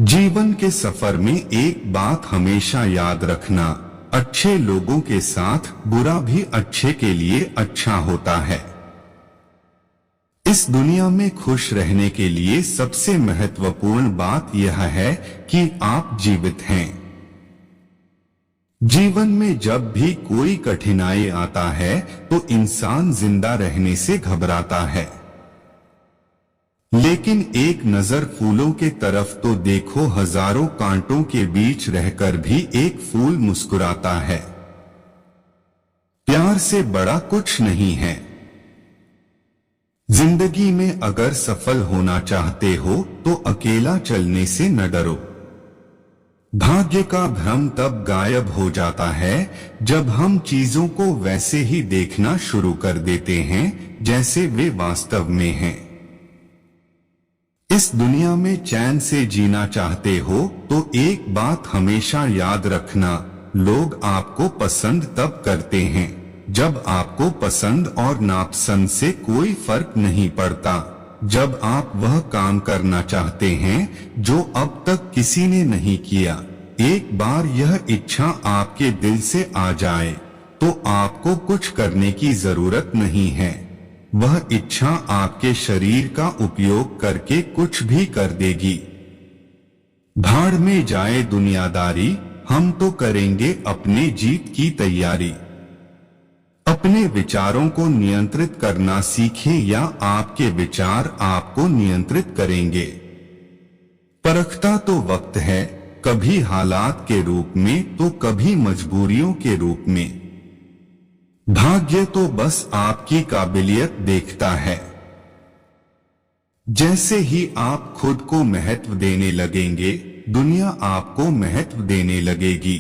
जीवन के सफर में एक बात हमेशा याद रखना, अच्छे लोगों के साथ बुरा भी अच्छे के लिए अच्छा होता है। इस दुनिया में खुश रहने के लिए सबसे महत्वपूर्ण बात यह है कि आप जीवित हैं। जीवन में जब भी कोई कठिनाई आता है तो इंसान जिंदा रहने से घबराता है, लेकिन एक नजर फूलों के तरफ तो देखो, हजारों कांटों के बीच रहकर भी एक फूल मुस्कुराता है। प्यार से बड़ा कुछ नहीं है। जिंदगी में अगर सफल होना चाहते हो तो अकेला चलने से न डरो। भाग्य का भ्रम तब गायब हो जाता है जब हम चीजों को वैसे ही देखना शुरू कर देते हैं जैसे वे वास्तव में हैं। इस दुनिया में चैन से जीना चाहते हो तो एक बात हमेशा याद रखना, लोग आपको पसंद तब करते हैं जब आपको पसंद और नापसंद से कोई फर्क नहीं पड़ता। जब आप वह काम करना चाहते हैं जो अब तक किसी ने नहीं किया, एक बार यह इच्छा आपके दिल से आ जाए तो आपको कुछ करने की जरूरत नहीं है। वह इच्छा आपके शरीर का उपयोग करके कुछ भी कर देगी। भाड़ में जाए दुनियादारी, हम तो करेंगे अपने जीत की तैयारी। अपने विचारों को नियंत्रित करना सीखें या आपके विचार आपको नियंत्रित करेंगे। परखता तो वक्त है, कभी हालात के रूप में तो कभी मजबूरियों के रूप में। भाग्य तो बस आपकी काबिलियत देखता है। जैसे ही आप खुद को महत्व देने लगेंगे, दुनिया आपको महत्व देने लगेगी।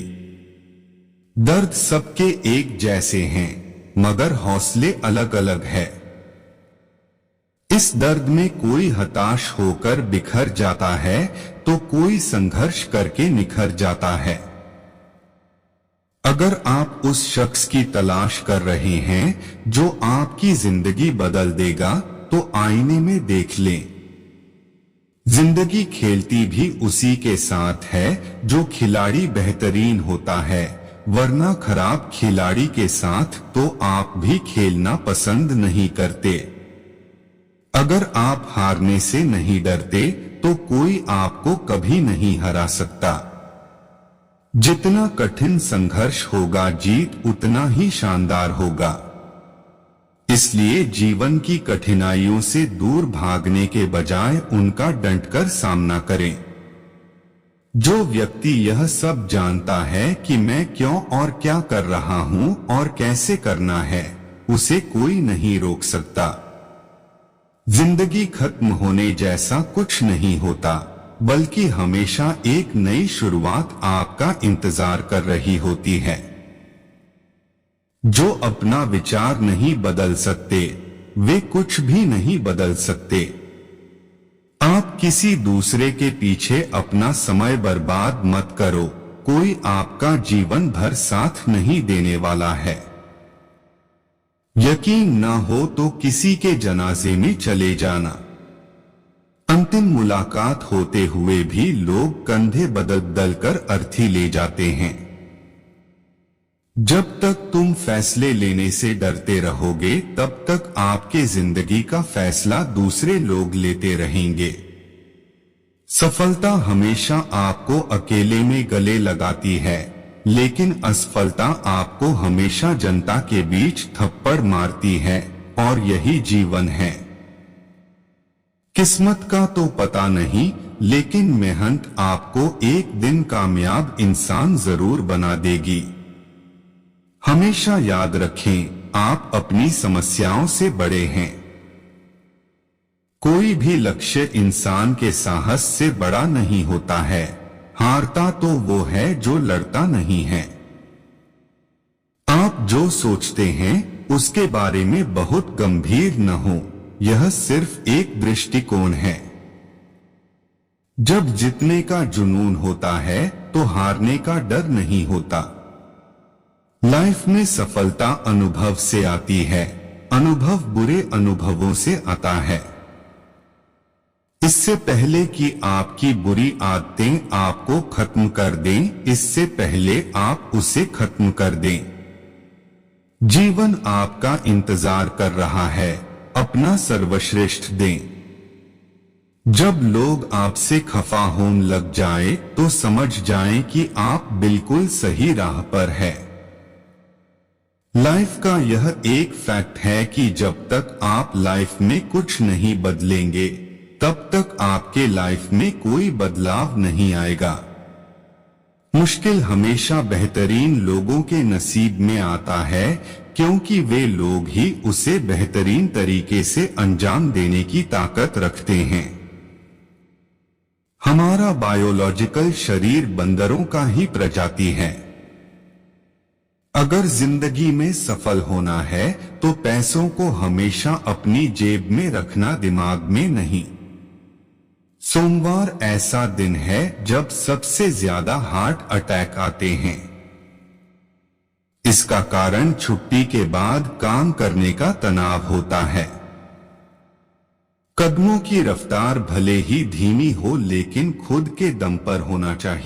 दर्द सबके एक जैसे हैं, मगर हौसले अलग अलग है। इस दर्द में कोई हताश होकर बिखर जाता है तो कोई संघर्ष करके निखर जाता है। अगर आप उस शख्स की तलाश कर रहे हैं जो आपकी जिंदगी बदल देगा तो आईने में देख लें। जिंदगी खेलती भी उसी के साथ है जो खिलाड़ी बेहतरीन होता है, वरना खराब खिलाड़ी के साथ तो आप भी खेलना पसंद नहीं करते। अगर आप हारने से नहीं डरते तो कोई आपको कभी नहीं हरा सकता। जितना कठिन संघर्ष होगा, जीत उतना ही शानदार होगा। इसलिए जीवन की कठिनाइयों से दूर भागने के बजाय उनका डटकर सामना करें। जो व्यक्ति यह सब जानता है कि मैं क्यों और क्या कर रहा हूं और कैसे करना है, उसे कोई नहीं रोक सकता। जिंदगी खत्म होने जैसा कुछ नहीं होता, बल्कि हमेशा एक नई शुरुआत आपका इंतजार कर रही होती है। जो अपना विचार नहीं बदल सकते, वे कुछ भी नहीं बदल सकते। आप किसी दूसरे के पीछे अपना समय बर्बाद मत करो, कोई आपका जीवन भर साथ नहीं देने वाला है। यकीन न हो तो किसी के जनाजे में चले जाना। अंतिम मुलाकात होते हुए भी लोग कंधे बदल बदल कर अर्थी ले जाते हैं। जब तक तुम फैसले लेने से डरते रहोगे, तब तक आपके जिंदगी का फैसला दूसरे लोग लेते रहेंगे। सफलता हमेशा आपको अकेले में गले लगाती है, लेकिन असफलता आपको हमेशा जनता के बीच थप्पड़ मारती है, और यही जीवन है। किस्मत का तो पता नहीं, लेकिन मेहनत आपको एक दिन कामयाब इंसान जरूर बना देगी। हमेशा याद रखें, आप अपनी समस्याओं से बड़े हैं। कोई भी लक्ष्य इंसान के साहस से बड़ा नहीं होता है। हारता तो वो है जो लड़ता नहीं है। आप जो सोचते हैं उसके बारे में बहुत गंभीर न हो, यह सिर्फ एक दृष्टिकोण है। जब जीतने का जुनून होता है तो हारने का डर नहीं होता। लाइफ में सफलता अनुभव से आती है, अनुभव बुरे अनुभवों से आता है। इससे पहले कि आपकी बुरी आदतें आपको खत्म कर दें, इससे पहले आप उसे खत्म कर दें। जीवन आपका इंतजार कर रहा है, अपना सर्वश्रेष्ठ दें। जब लोग आपसे खफा होने लग जाए तो समझ जाएं कि आप बिल्कुल सही राह पर है। लाइफ का यह एक फैक्ट है कि जब तक आप लाइफ में कुछ नहीं बदलेंगे तब तक आपके लाइफ में कोई बदलाव नहीं आएगा। मुश्किल हमेशा बेहतरीन लोगों के नसीब में आता है, क्योंकि वे लोग ही उसे बेहतरीन तरीके से अंजाम देने की ताकत रखते हैं। हमारा बायोलॉजिकल शरीर बंदरों का ही प्रजाति है। अगर जिंदगी में सफल होना है तो पैसों को हमेशा अपनी जेब में रखना, दिमाग में नहीं। सोमवार ऐसा दिन है जब सबसे ज्यादा हार्ट अटैक आते हैं। इसका कारण छुट्टी के बाद काम करने का तनाव होता है। कदमों की रफ्तार भले ही धीमी हो लेकिन खुद के दम पर होना चाहिए।